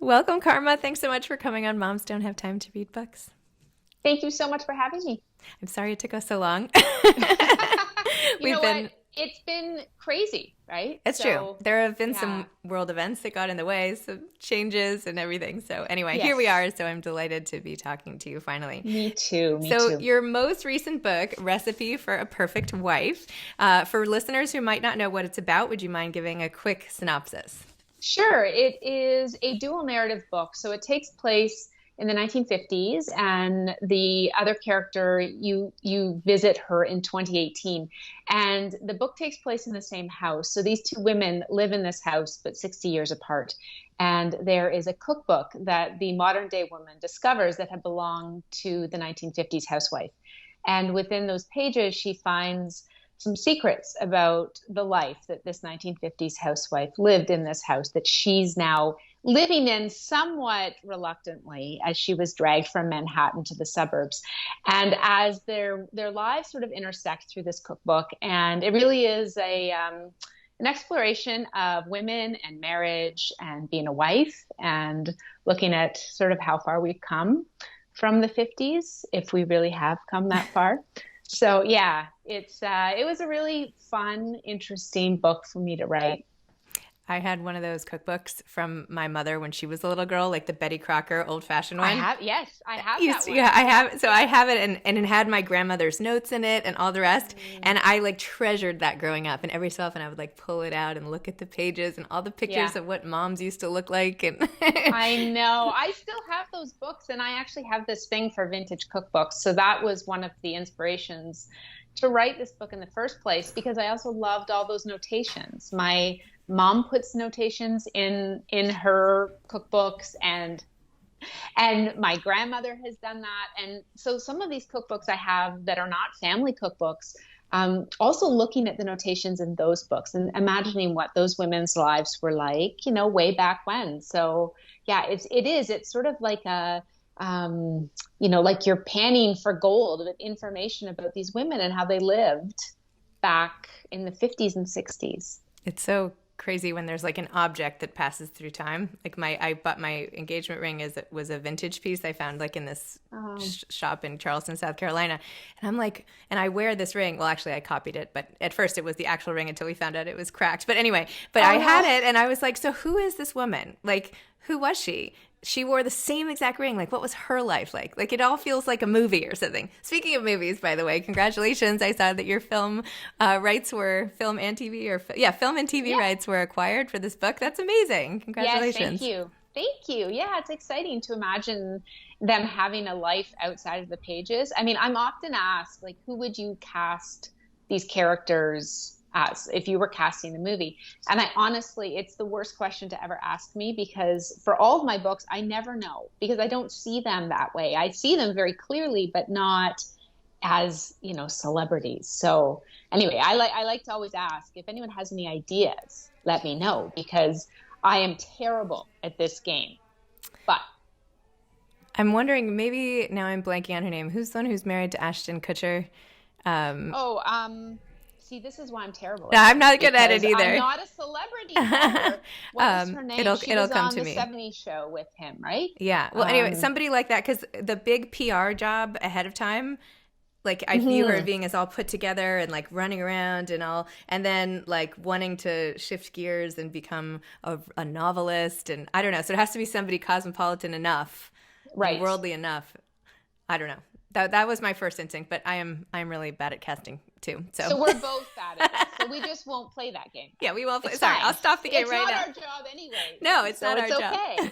Welcome, Karma. Thanks so much for coming on Moms Don't Have Time to Read Books. Thank you so much for having me. I'm sorry it took us so long. You We've know what? been, It's been crazy, right? it's true. There have been Yeah. some world events that got in the way, some changes and everything. So, anyway, here we Yes. are. So, I'm delighted to be talking to you finally. Me too. Me So, too. your most recent book, Recipe for a Perfect Wife, for listeners who might not know what it's about, would you mind giving a quick synopsis? Sure. It is a dual narrative book. So it takes place in the 1950s, and the other character, you visit her in 2018. And the book takes place in the same house. So these two women live in this house, but 60 years apart. And there is a cookbook that the modern day woman discovers that had belonged to the 1950s housewife. And within those pages, she finds some secrets about the life that this 1950s housewife lived in this house that she's now living in somewhat reluctantly as she was dragged from Manhattan to the suburbs. And as their lives sort of intersect through this cookbook, and it really is an exploration of women and marriage and being a wife and looking at sort of how far we've come from the 50s, if we really have come that far. So yeah, it was a really fun, interesting book for me to write. I had one of those cookbooks from my mother when she was a little girl, like the Betty Crocker old-fashioned one. Yes, I have Used that to, one. yeah, I have. So I have it, and it had my grandmother's notes in it and all the rest. And I like treasured that growing up. And every so often I would like pull it out and look at the pages and all the Yeah, pictures of what moms used to look like. And I know. I still have those books, and I actually have this thing for vintage cookbooks. So that was one of the inspirations to write this book in the first place because I also loved all those notations. My mom puts notations in her cookbooks, and my grandmother has done that. And so some of these cookbooks I have that are not family cookbooks, also looking at the notations in those books and imagining what those women's lives were like, way back when. So yeah, it's sort of like like you're panning for gold with information about these women and how they lived back in the 50s and 60s. it's so crazy when there's like an object that passes through time. Like I bought my engagement ring as it was a vintage piece I found like in this Um, shop in Charleston, South Carolina. And I'm like, and I wear this ring. Well, actually I copied it, but at first it was the actual ring until we found out it was cracked. But anyway, but I oh had no. it and I was like, so who is this woman? Like, who was she? She wore the same exact ring. Like, what was her life like? Like, it all feels like a movie or something. Speaking of movies, by the way, congratulations. I saw that your film rights were film and TV film and TV Yeah. rights were acquired for this book. That's amazing. Yes, thank Congratulations. you. Thank you. Yeah, it's exciting to imagine them having a life outside of the pages. I mean, I'm often asked, like, who would you cast these characters as if you were casting the movie? And I honestly, it's the worst question to ever ask me because for all of my books, I never know because I don't see them that way. I see them very clearly, but not as, celebrities. So anyway, I like to always ask if anyone has any ideas, let me know because I am terrible at this game. But I'm wondering, maybe now I'm blanking on her name. Who's the one who's married to Ashton Kutcher? Um, oh, see, this is why I'm terrible no, at I'm this not good at it because I'm either. not a celebrity either. What was her name? She It'll was come on to the me. '70s show with him, right? Yeah. Well, anyway, Um, somebody like that, because the big PR job ahead of time, like I view her mhm. being as all put together and like running around and all, and then like wanting to shift gears and become a novelist, and I don't know. So it has to be somebody cosmopolitan enough and Right. worldly enough. I don't know. That was my first instinct, but I'm really bad at casting too. So So we're both bad at it. So we just won't play that game. yeah, we won't play. It's Sorry, I'll fine. stop the game It's right not now. our job anyway. No, it's So not our it's job. okay.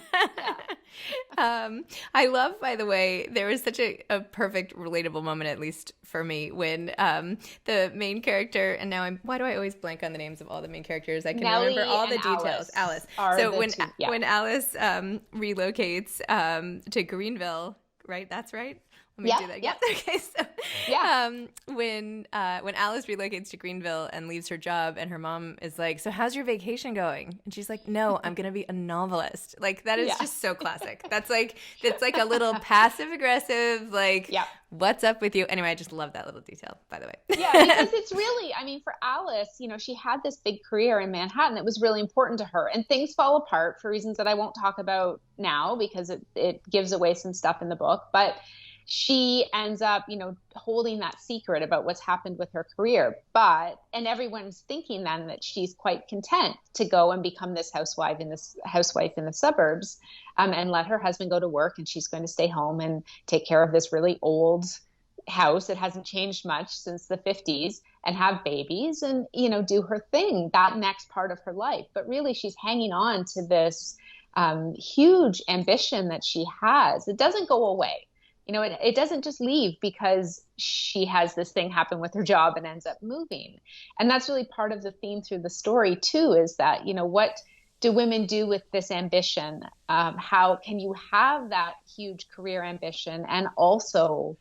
Yeah. I love, by the way, there was such a perfect, relatable moment, at least for me, when the main character, and now why do I always blank on the names of all the main characters? I can remember Nellie all and the details. Alice Alice. are So the two. Yeah. when Alice relocates to Greenville, right? That's right. Let me do that again. Yeah. Okay, so when Alice relocates to Greenville and leaves her job, and her mom is like, "So how's your vacation going?" And she's like, "No, I'm gonna be a novelist." Like that is just so classic. That's like a little passive aggressive, like, what's up with you? Anyway, I just love that little detail, by the way. Yeah, because it's really, I mean, for Alice, you know, she had this big career in Manhattan that was really important to her, and things fall apart for reasons that I won't talk about now because it gives away some stuff in the book. But she ends up, you know, holding that secret about what's happened with her career. And everyone's thinking then that she's quite content to go and become this housewife in the suburbs, and let her husband go to work, and she's going to stay home and take care of this really old house that hasn't changed much since the 50s, and have babies and, you know, do her thing, that next part of her life. But really she's hanging on to this huge ambition that she has. It doesn't go away. You know, it doesn't just leave because she has this thing happen with her job and ends up moving. And that's really part of the theme through the story too, is that, you know, what do women do with this ambition? How can you have that huge career ambition and also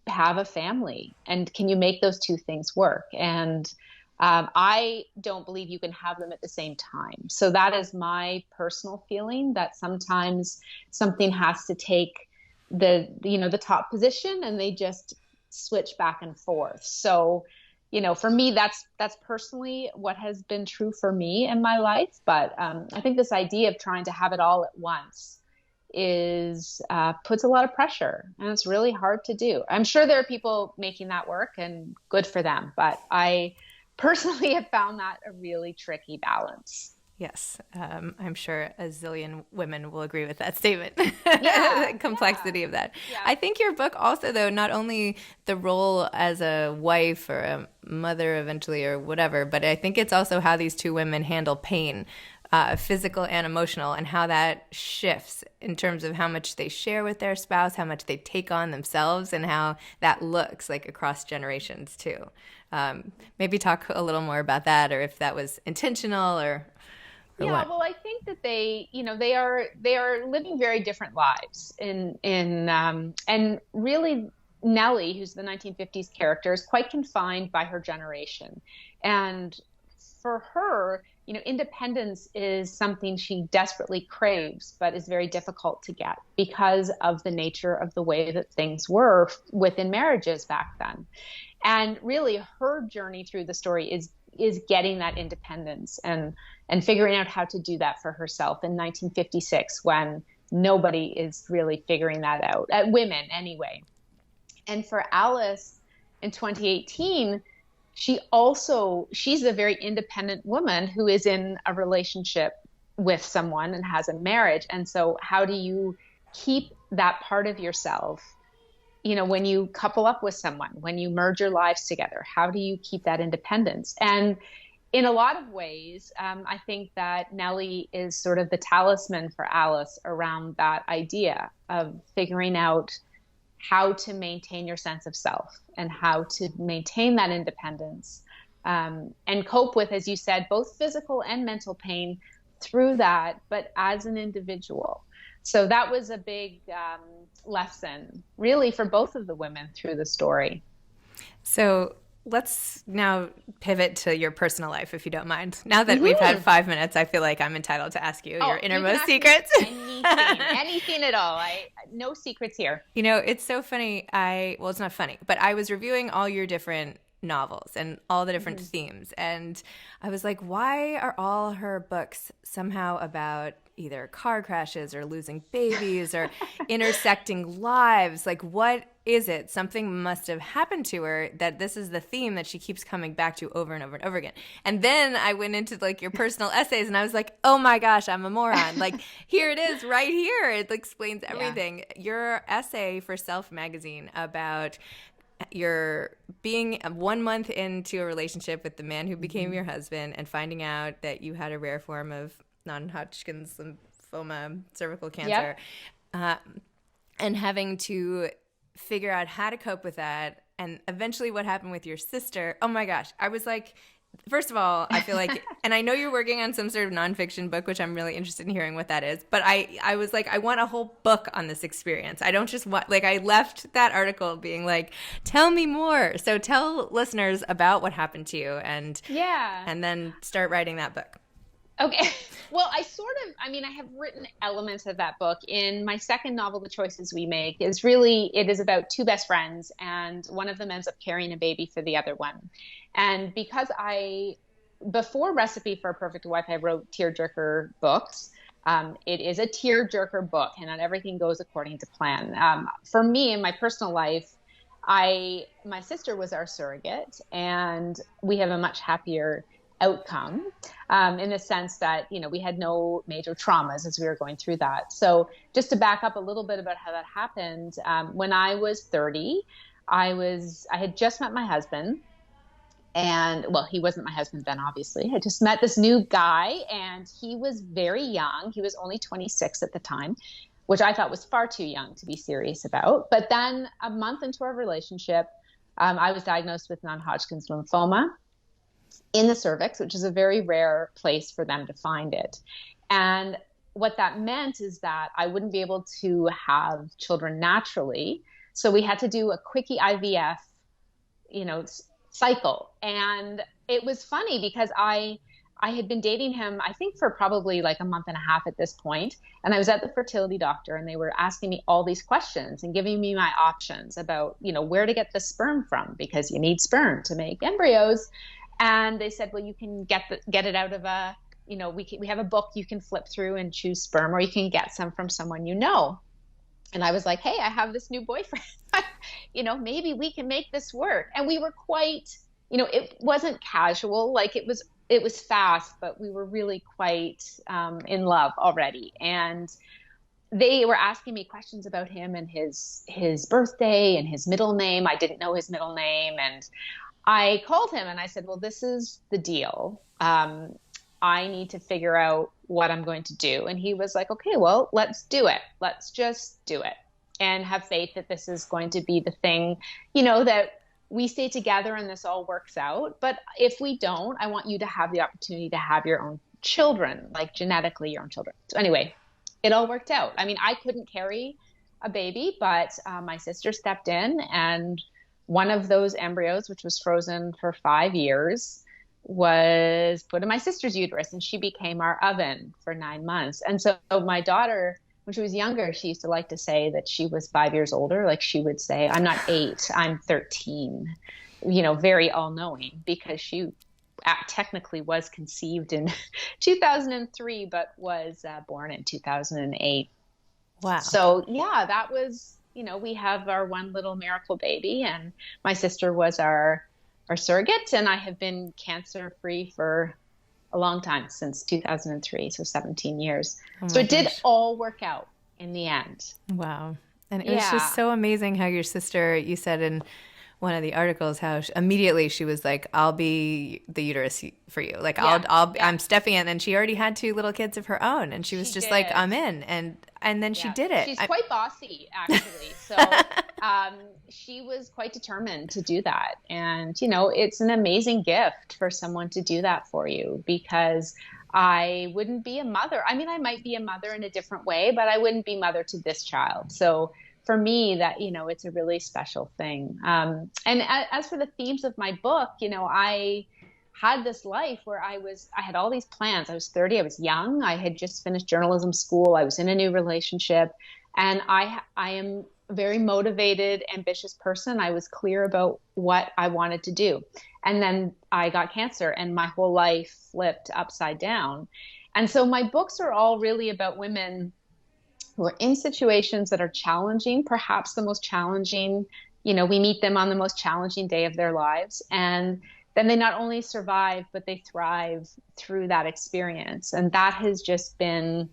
have a family? And can you make those two things work? And I don't believe you can have them at the same time. So that is my personal feeling, that sometimes something has to take the top position and they just switch back and forth. So, you know, for me, that's personally what has been true for me in my life. But I think this idea of trying to have it all at once puts a lot of pressure, and it's really hard to do. I'm sure there are people making that work, and good for them. But I personally have found that a really tricky balance. Yes, I'm sure a zillion women will agree with that statement. Yeah, The complexity of that. Yeah. I think your book also, though, not only the role as a wife or a mother eventually or whatever, but I think it's also how these two women handle pain, physical and emotional, and how that shifts in terms of how much they share with their spouse, how much they take on themselves, and how that looks like across generations too. Maybe talk a little more about that, or if that was intentional or yeah, what? well, I think that they are living very different lives and really Nellie, who's the 1950s character, is quite confined by her generation. And for her, you know, independence is something she desperately craves, but is very difficult to get because of the nature of the way that things were within marriages back then. And really her journey through the story is getting that independence and figuring out how to do that for herself in 1956, when nobody is really figuring that out, women anyway. And for Alice in 2018, she's a very independent woman who is in a relationship with someone and has a marriage. And so how do you keep that part of yourself, you know, when you couple up with someone, when you merge your lives together? How do you keep that independence? And in a lot of ways, I think that Nellie is sort of the talisman for Alice around that idea of figuring out how to maintain your sense of self and how to maintain that independence, and cope with, as you said, both physical and mental pain through that, but as an individual. So that was a big lesson, really, for both of the women through the story. So let's now pivot to your personal life, if you don't mind. Now that we've had 5 minutes, I feel like I'm entitled to ask you your innermost secrets. Anything at all. No secrets here. You know, it's so funny. Well, it's not funny, but I was reviewing all your different novels and all the different themes, and I was like, why are all her books somehow about either car crashes or losing babies or intersecting lives? Like, what is it? Something must have happened to her that this is the theme that she keeps coming back to over and over and over again. And then I went into like your personal essays, and I was like, oh my gosh, I'm a moron. Like, here it is right here. It explains everything. Yeah. Your essay for Self magazine about you're being 1 month into a relationship with the man who became your husband and finding out that you had a rare form of non-Hodgkin's lymphoma, cervical cancer, and having to figure out how to cope with that, and eventually what happened with your sister. Oh my gosh, I was like, first of all, I feel like, and I know you're working on some sort of nonfiction book, which I'm really interested in hearing what that is. But I was like, I want a whole book on this experience. I don't just want, like, I left that article being like, tell me more. So tell listeners about what happened to you, and then start writing that book. Okay. Well, I have written elements of that book. In my second novel, The Choices We Make, it is about two best friends, and one of them ends up carrying a baby for the other one. And because before Recipe for a Perfect Wife, I wrote tearjerker books. It is a tearjerker book, and not everything goes according to plan. For me, in my personal life, my sister was our surrogate, and we have a much happier outcome, in the sense that, we had no major traumas as we were going through that. So just to back up a little bit about how that happened, when I was 30, I had just met my husband, and well, he wasn't my husband then, obviously. I just met this new guy, and he was very young. He was only 26 at the time, which I thought was far too young to be serious about. But then a month into our relationship, I was diagnosed with non-Hodgkin's lymphoma in the cervix, which is a very rare place for them to find it. And what that meant is that I wouldn't be able to have children naturally. So we had to do a quickie IVF, cycle. And it was funny because I had been dating him, I think, for probably like a month and a half at this point. And I was at the fertility doctor, and they were asking me all these questions and giving me my options about, where to get the sperm from, because you need sperm to make embryos. And they said, well, you can get it out of we have a book you can flip through and choose sperm, or you can get some from someone you know. And I was like, hey, I have this new boyfriend. Maybe we can make this work. And we were quite, it wasn't casual. Like it was fast, but we were really quite in love already. And they were asking me questions about him and his birthday and his middle name. I didn't know his middle name. And I called him and I said, well, this is the deal. I need to figure out what I'm going to do. And he was like, okay, well, let's do it. Let's just do it and have faith that this is going to be the thing, that we stay together and this all works out. But if we don't, I want you to have the opportunity to have your own children, like genetically your own children. So anyway, it all worked out. I mean, I couldn't carry a baby, but my sister stepped in, and one of those embryos, which was frozen for 5 years, was put in my sister's uterus, and she became our oven for 9 months. And so my daughter, when she was younger, she used to like to say that she was 5 years older. Like she would say, I'm not 8, I'm 13, very all-knowing, because she technically was conceived in 2003, but was born in 2008. Wow. So yeah, that was, we have our one little miracle baby, and my sister was our surrogate, and I have been cancer-free for a long time, since 2003, so 17 years. So it did all work out in the end. Wow. And it was just so amazing how your sister, you said in one of the articles, how immediately she was like, I'll be the uterus for you. Like, I'm stepping in. And she already had 2 little kids of her own. And she was just like, I'm in. And then she did it. She's quite bossy, actually. So she was quite determined to do that. And, it's an amazing gift for someone to do that for you, because I wouldn't be a mother. I mean, I might be a mother in a different way, but I wouldn't be mother to this child. So for me, that, it's a really special thing. And as for the themes of my book, I had this life where I had all these plans. I was 30, I was young. I had just finished journalism school. I was in a new relationship, and I am a very motivated, ambitious person. I was clear about what I wanted to do. And then I got cancer, and my whole life flipped upside down. And so my books are all really about women who are in situations that are challenging, perhaps the most challenging, we meet them on the most challenging day of their lives. And then they not only survive, but they thrive through that experience. And that has just been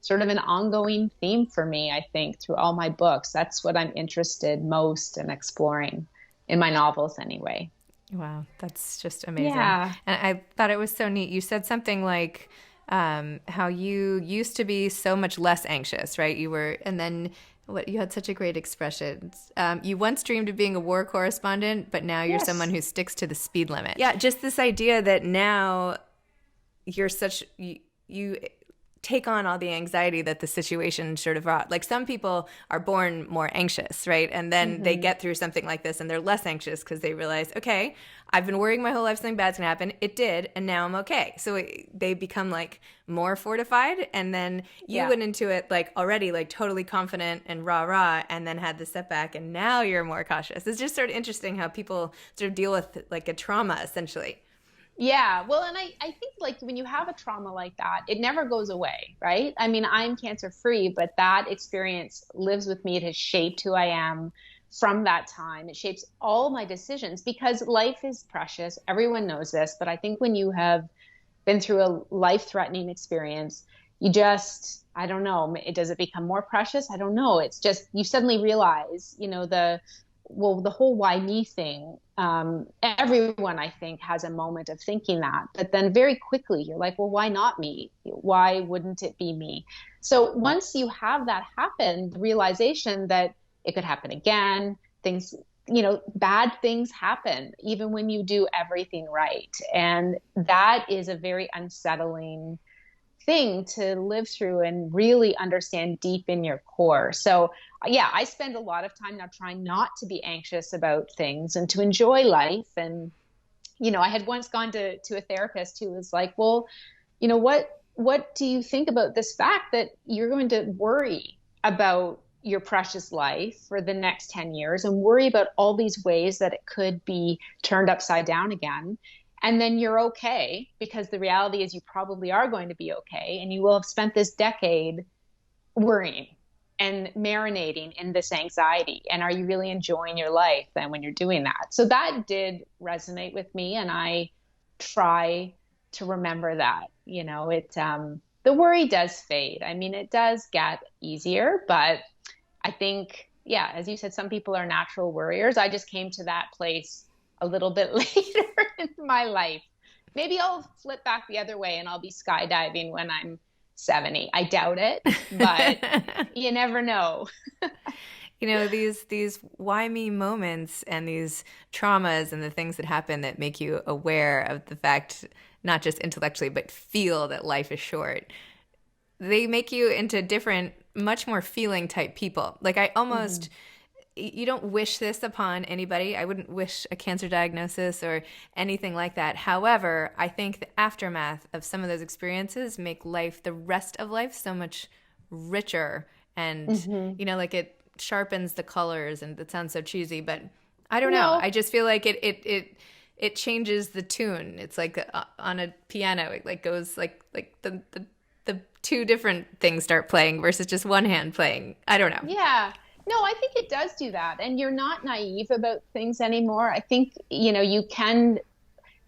sort of an ongoing theme for me, I think, through all my books. That's what I'm interested most in exploring in my novels anyway. Wow, that's just amazing. Yeah. And I thought it was so neat. You said something like, how you used to be so much less anxious, right? And then What you had such a great expression. You once dreamed of being a war correspondent, but now you're someone Yes. who sticks to the speed limit. Yeah, just this idea that now you take on all the anxiety that the situation sort of brought. Like some people are born more anxious, right? And then they get through something like this and they're less anxious because they realize, okay, I've been worrying my whole life something bad's gonna happen. It did, and now I'm okay. So they become like more fortified. And then you went into it like already like totally confident and rah rah, and then had the setback, and now you're more cautious. It's just sort of interesting how people sort of deal with like a trauma essentially. Yeah, well, and I think like when you have a trauma like that, it never goes away, right? I mean, I'm cancer free, but that experience lives with me. It has shaped who I am from that time. It shapes all my decisions because life is precious. Everyone knows this, but I think when you have been through a life-threatening experience, you just, I don't know, does it become more precious? I don't know. It's just you suddenly realize, the whole why me thing, everyone I think has a moment of thinking that, but then very quickly you're like, well, why not me? Why wouldn't it be me? So once you have that happen, the realization that it could happen again, things, bad things happen even when you do everything right. And that is a very unsettling thing to live through and really understand deep in your core. So, yeah, I spend a lot of time now trying not to be anxious about things and to enjoy life. And, I had once gone to a therapist who was like, well, what do you think about this fact that you're going to worry about your precious life for the next 10 years and worry about all these ways that it could be turned upside down again? And then you're okay, because the reality is you probably are going to be okay. And you will have spent this decade worrying and marinating in this anxiety. And are you really enjoying your life then when you're doing that? So that did resonate with me. And I try to remember that, the worry does fade. I mean, it does get easier, but I think, yeah, as you said, some people are natural worriers. I just came to that place a little bit later in my life. Maybe I'll flip back the other way and I'll be skydiving when I'm 70. I doubt it, but you never know. These why me moments and these traumas and the things that happen that make you aware of the fact, not just intellectually, but feel that life is short. They make you into different, much more feeling type people. Like I almost, you don't wish this upon anybody. I wouldn't wish a cancer diagnosis or anything like that. However, I think the aftermath of some of those experiences make life, the rest of life, so much richer. And, like it sharpens the colors, and that sounds so cheesy, but I don't know. I just feel like it changes the tune. It's like on a piano, it like goes like the two different things start playing versus just one hand playing. I don't know. Yeah. No, I think it does do that. And you're not naive about things anymore. I think, you can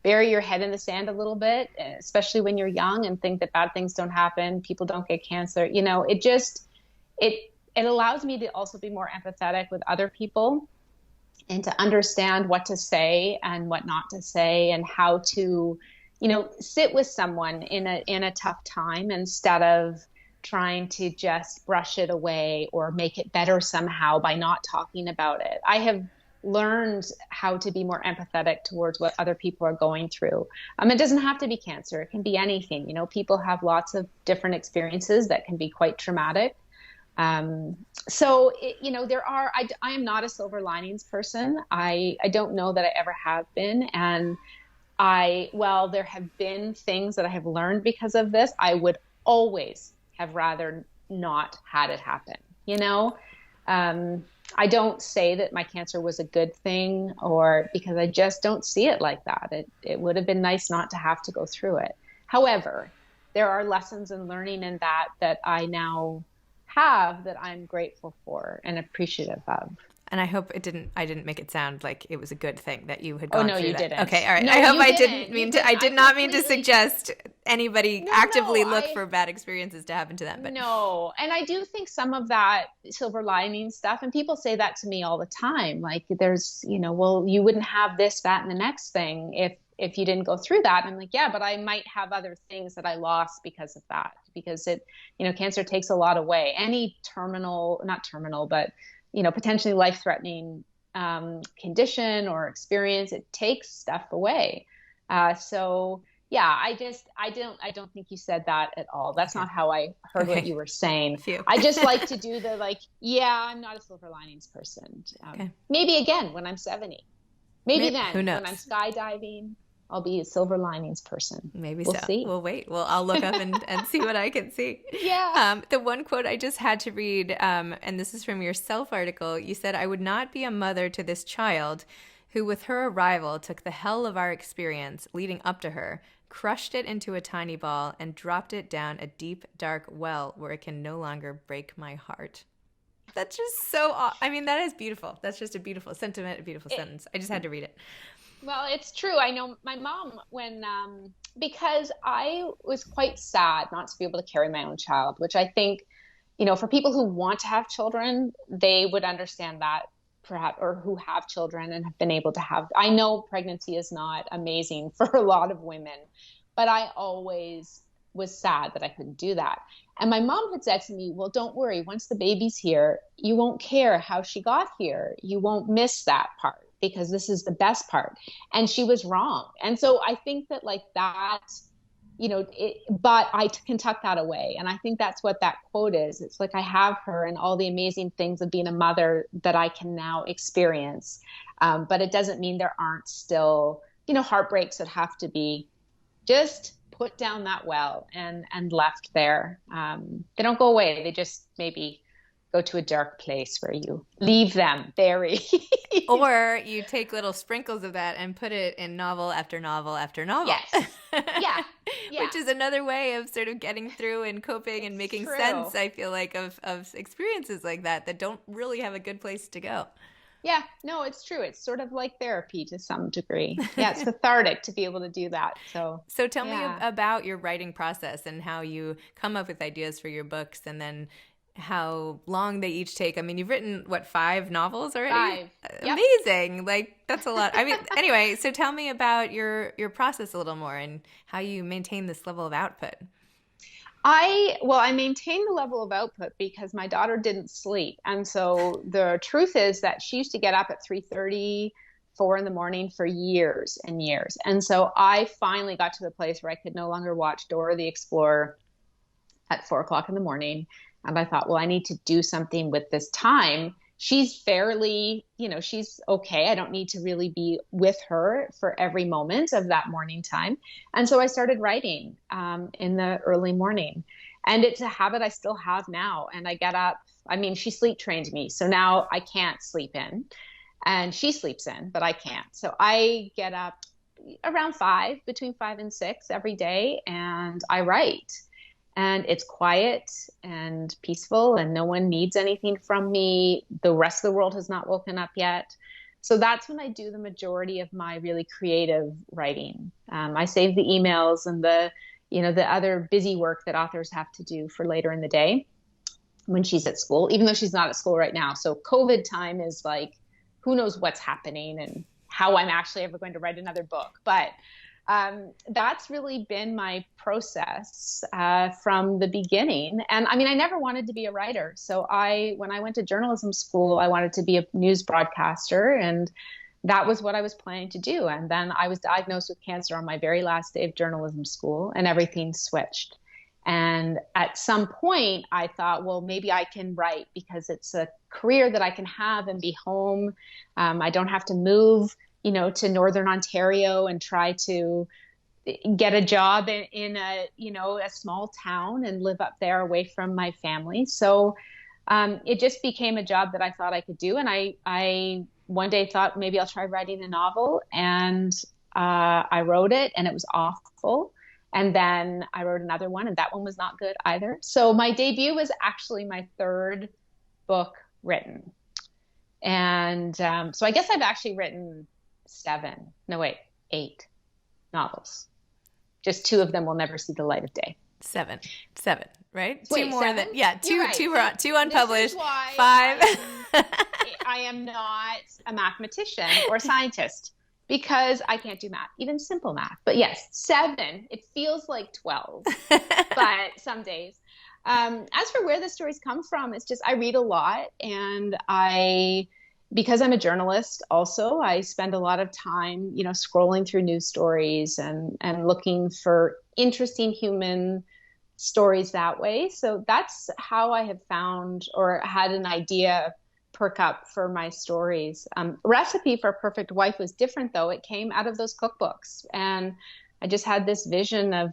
bury your head in the sand a little bit, especially when you're young, and think that bad things don't happen. People don't get cancer. It allows me to also be more empathetic with other people and to understand what to say and what not to say, and how to, sit with someone in a tough time instead of trying to just brush it away or make it better somehow by not talking about it. I have learned how to be more empathetic towards what other people are going through. It doesn't have to be cancer. It can be anything. People have lots of different experiences that can be quite traumatic. I am not a silver linings person. I don't know that I ever have been. And while there have been things that I have learned because of this, I would always have rather not had it happen. I don't say that my cancer was a good thing, or because I just don't see it like that. It would have been nice not to have to go through it. However, there are lessons and learning in that I now have that I'm grateful for and appreciative of. And I hope I didn't make it sound like it was a good thing that you had gone through that. Oh, no, you didn't. Okay, all right. No, I hope I did not mean to suggest anybody actively look for bad experiences to happen to them. But no, and I do think some of that silver lining stuff, and people say that to me all the time, like there's, well, you wouldn't have this, that, and the next thing if you didn't go through that. And I'm like, yeah, but I might have other things that I lost because of that, because it, cancer takes a lot away. Any not terminal, but, potentially life-threatening condition or experience, it takes stuff away. So yeah, I don't think you said that at all. That's not how I heard what you were saying. I just like to do the I'm not a silver linings person. Maybe again, when I'm 70, maybe then when I'm skydiving, I'll be a silver linings person. Maybe we'll see. We'll wait. Well, I'll look up and see what I can see. Yeah. The one quote I just had to read, and this is from your Self article. You said, "I would not be a mother to this child who with her arrival took the hell of our experience leading up to her, crushed it into a tiny ball, and dropped it down a deep, dark well where it can no longer break my heart." That's just so, that is beautiful. That's just a beautiful sentiment, a beautiful sentence. I just had to read it. Well, it's true. I know my mom, because I was quite sad not to be able to carry my own child, which I think, for people who want to have children, they would understand that perhaps, or who have children and have been able to have. I know pregnancy is not amazing for a lot of women, but I always was sad that I couldn't do that. And my mom had said to me, well, don't worry. Once the baby's here, you won't care how she got here. You won't miss that part because this is the best part. And she was wrong. And so I think that that, but I can tuck that away. And I think that's what that quote is. It's like I have her and all the amazing things of being a mother that I can now experience. But it doesn't mean there aren't still, heartbreaks that have to be just put down that well and left there. They don't go away. They just maybe go to a dark place where you leave them buried. Or you take little sprinkles of that and put it in novel after novel after novel. Yes. Yeah. Which is another way of sort of getting through and coping and making sense, I feel like, of experiences like that don't really have a good place to go. Yeah, no, it's true. It's sort of like therapy to some degree. Yeah, it's cathartic to be able to do that. So tell me about your writing process and how you come up with ideas for your books, and then how long they each take. You've written, 5 novels already? 5. Yep. Amazing. That's a lot. Anyway, so tell me about your process a little more and how you maintain this level of output. I maintain the level of output because my daughter didn't sleep. And so the truth is that she used to get up at 3:30, 4 in the morning for years and years. And so I finally got to the place where I could no longer watch Dora the Explorer at 4 o'clock in the morning. And I thought, well, I need to do something with this time. She's fairly, she's okay. I don't need to really be with her for every moment of that morning time. And so I started writing in the early morning. And it's a habit I still have now. And I get up, she sleep trained me. So now I can't sleep in. And she sleeps in, but I can't. So I get up around 5, between 5 and 6 every day, and I write. And it's quiet and peaceful, and no one needs anything from me. The rest of the world has not woken up yet. So that's when I do the majority of my really creative writing. I save the emails and the other busy work that authors have to do for later in the day when she's at school, even though she's not at school right now. So COVID time is like, who knows what's happening and how I'm actually ever going to write another book. But that's really been my process from the beginning. And I never wanted to be a writer. So when I went to journalism school, I wanted to be a news broadcaster, and that was what I was planning to do. And then I was diagnosed with cancer on my very last day of journalism school, and everything switched. And at some point I thought, well, maybe I can write because it's a career that I can have and be home. I don't have to move to Northern Ontario and try to get a job in a small town and live up there away from my family. So it just became a job that I thought I could do. And I one day thought maybe I'll try writing a novel, and I wrote it, and it was awful. And then I wrote another one, and that one was not good either. So my debut was actually my 3rd book written. And so I guess I've actually written 8 novels. Just 2 of them will never see the light of day. 7, right? Wait, 2 more 7? than, yeah, 2 Right. 2 unpublished. This is why 5. I am not a mathematician or a scientist. because I can't do math, even simple math. But yes, 7. It feels like 12, but some days. As for where the stories come from, it's just I read a lot, and because I'm a journalist, also I spend a lot of time, scrolling through news stories and looking for interesting human stories that way. So that's how I have found or had an idea perk up for my stories. Recipe for a Perfect Wife was different, though. It came out of those cookbooks, and I just had this vision of,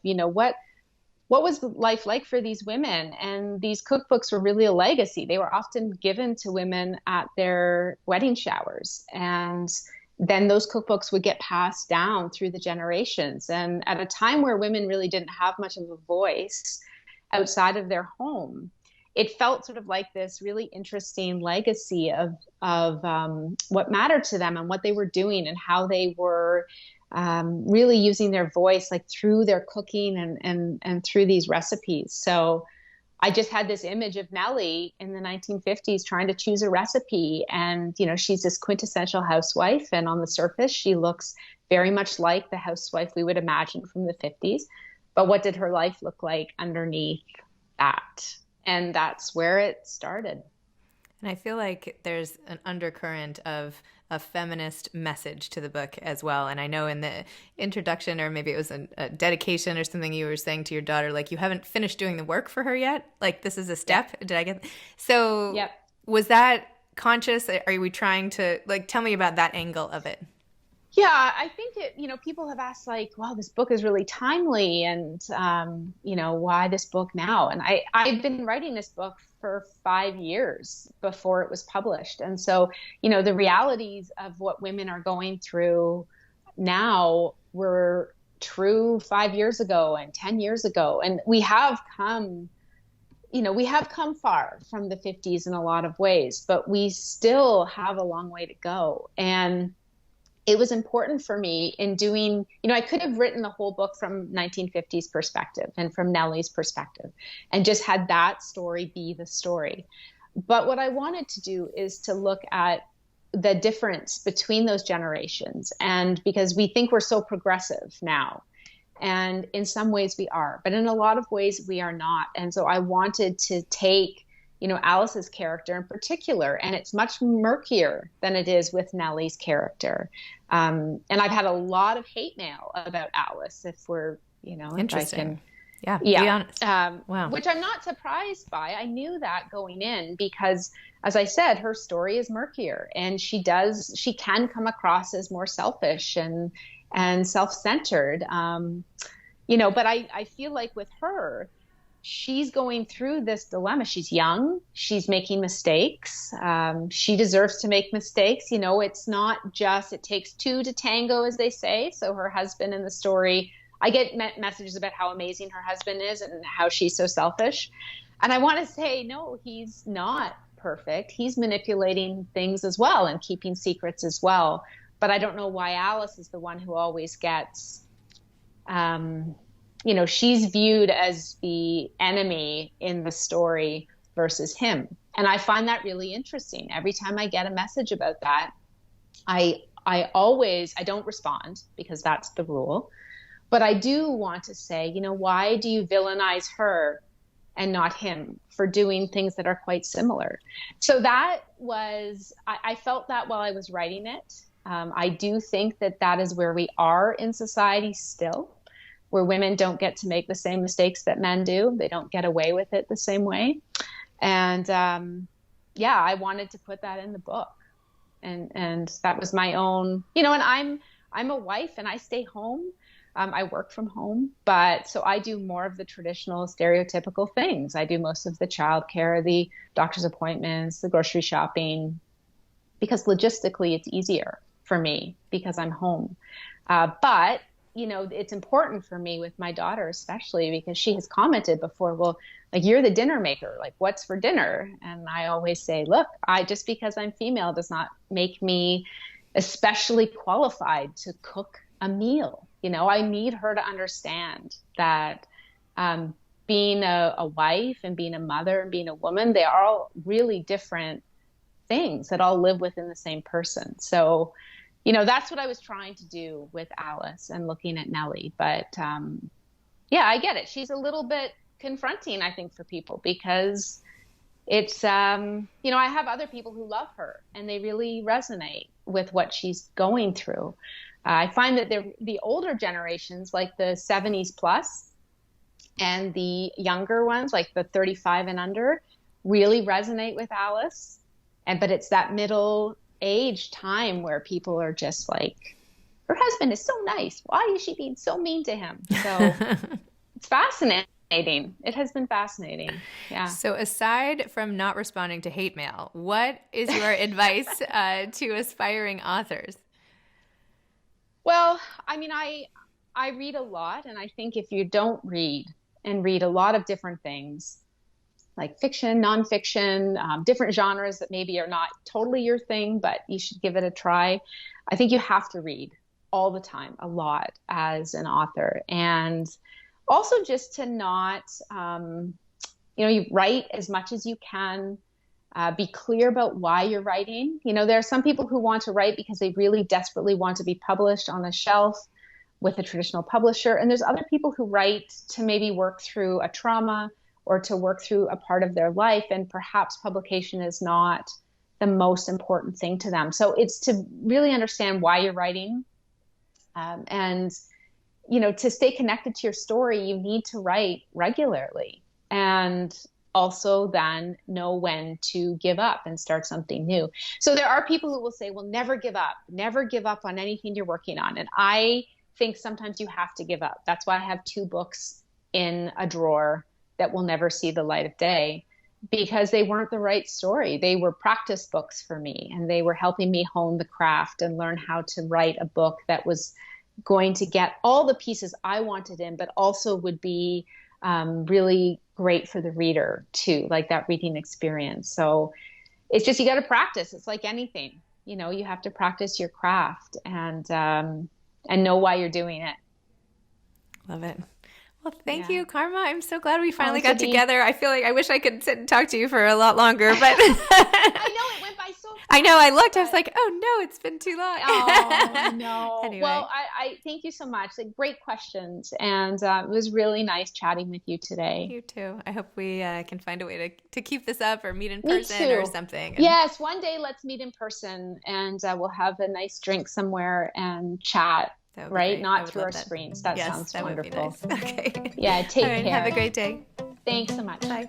what was life like for these women? And these cookbooks were really a legacy. They were often given to women at their wedding showers, and then those cookbooks would get passed down through the generations. And at a time where women really didn't have much of a voice outside of their home, it felt sort of like this really interesting legacy of what mattered to them and what they were doing and how they were really using their voice, like through their cooking and through these recipes. So I just had this image of Nellie in the 1950s trying to choose a recipe. And, she's this quintessential housewife. And on the surface, she looks very much like the housewife we would imagine from the 50s. But what did her life look like underneath that? And that's where it started. And I feel like there's an undercurrent of a feminist message to the book as well. And I know in the introduction, or maybe it was a dedication or something, you were saying to your daughter, like, you haven't finished doing the work for her yet. Like, this is a step. Yep. Did I get so? Yep. Was that conscious? Are we trying to, like, tell me about that angle of it? Yeah, I think people have asked, like, wow, this book is really timely, and, why this book now? And I've been writing this book for 5 years before it was published. And so, the realities of what women are going through now were true 5 years ago and 10 years ago. And we have come far from the 50s in a lot of ways, but we still have a long way to go. And it was important for me in doing, I could have written the whole book from 1950s perspective and from Nellie's perspective and just had that story be the story. But what I wanted to do is to look at the difference between those generations. And because we think we're so progressive now, and in some ways we are, but in a lot of ways we are not. And so I wanted to take Alice's character in particular, and it's much murkier than it is with Nellie's character. And I've had a lot of hate mail about Alice, if we're, interesting. Yeah. Be honest. Wow. Which I'm not surprised by. I knew that going in because, as I said, her story is murkier, and she can come across as more selfish and self-centered. But I feel like with her, she's going through this dilemma. She's young. She's making mistakes. She deserves to make mistakes. It's not just, it takes two to tango, as they say. So her husband in the story, I get messages about how amazing her husband is and how she's so selfish. And I want to say, no, he's not perfect. He's manipulating things as well and keeping secrets as well. But I don't know why Alice is the one who always gets, she's viewed as the enemy in the story versus him. And I find that really interesting. Every time I get a message about that, I don't respond because that's the rule. But I do want to say, why do you villainize her and not him for doing things that are quite similar? So that was, I felt that while I was writing it. I do think that is where we are in society still, where women don't get to make the same mistakes that men do. They don't get away with it the same way. And I wanted to put that in the book. And that was my own, and I'm a wife and I stay home. I work from home, so I do more of the traditional stereotypical things. I do most of the childcare, the doctor's appointments, the grocery shopping, because logistically it's easier for me because I'm home. But it's important for me with my daughter, especially because she has commented before, well, like, you're the dinner maker, like, what's for dinner? And I always say, look, just because I'm female does not make me especially qualified to cook a meal. I need her to understand that being a wife and being a mother and being a woman, they are all really different things that all live within the same person. So that's what I was trying to do with Alice and looking at Nellie. But yeah, I get it. She's a little bit confronting, I think, for people because it's, I have other people who love her and they really resonate with what she's going through. I find that the older generations, like the 70s plus, and the younger ones, like the 35 and under, really resonate with Alice. But it's that middle age time where people are just like, her husband is so nice. Why is she being so mean to him? So it's fascinating. It has been fascinating. Yeah. So aside from not responding to hate mail, what is your advice to aspiring authors? Well, I mean, I read a lot, and I think if you don't read and read a lot of different things, like fiction, nonfiction, different genres that maybe are not totally your thing, but you should give it a try. I think you have to read all the time, a lot as an author. And also just to not, you write as much as you can, be clear about why you're writing. There are some people who want to write because they really desperately want to be published on a shelf with a traditional publisher. And there's other people who write to maybe work through a trauma or to work through a part of their life. And perhaps publication is not the most important thing to them. So it's to really understand why you're writing. And to stay connected to your story, you need to write regularly and also then know when to give up and start something new. So there are people who will say, well, never give up on anything you're working on. And I think sometimes you have to give up. That's why I have 2 books in a drawer that will never see the light of day, because they weren't the right story. They were practice books for me, and they were helping me hone the craft and learn how to write a book that was going to get all the pieces I wanted in, but also would be really great for the reader too, like that reading experience. So it's just, you got to practice. It's like anything, you have to practice your craft and know why you're doing it. Love it. Well, thank you, Karma. I'm so glad we finally got Zibby. together. I feel like I wish I could sit and talk to you for a lot longer, but I know it went by so fast. I know. I looked. I was like, oh no, it's been too long. Oh no. Anyway. Well, I thank you so much. Like, great questions, and it was really nice chatting with you today. You too. I hope we can find a way to keep this up or meet in Me person too. or something. Yes, one day let's meet in person, and we'll have a nice drink somewhere and chat. That would be Right? great. I Not would through love our that. screens. That Yes, sounds that would be wonderful. nice. Okay. Yeah, take All right, care. have a great day. Thanks so much. Bye.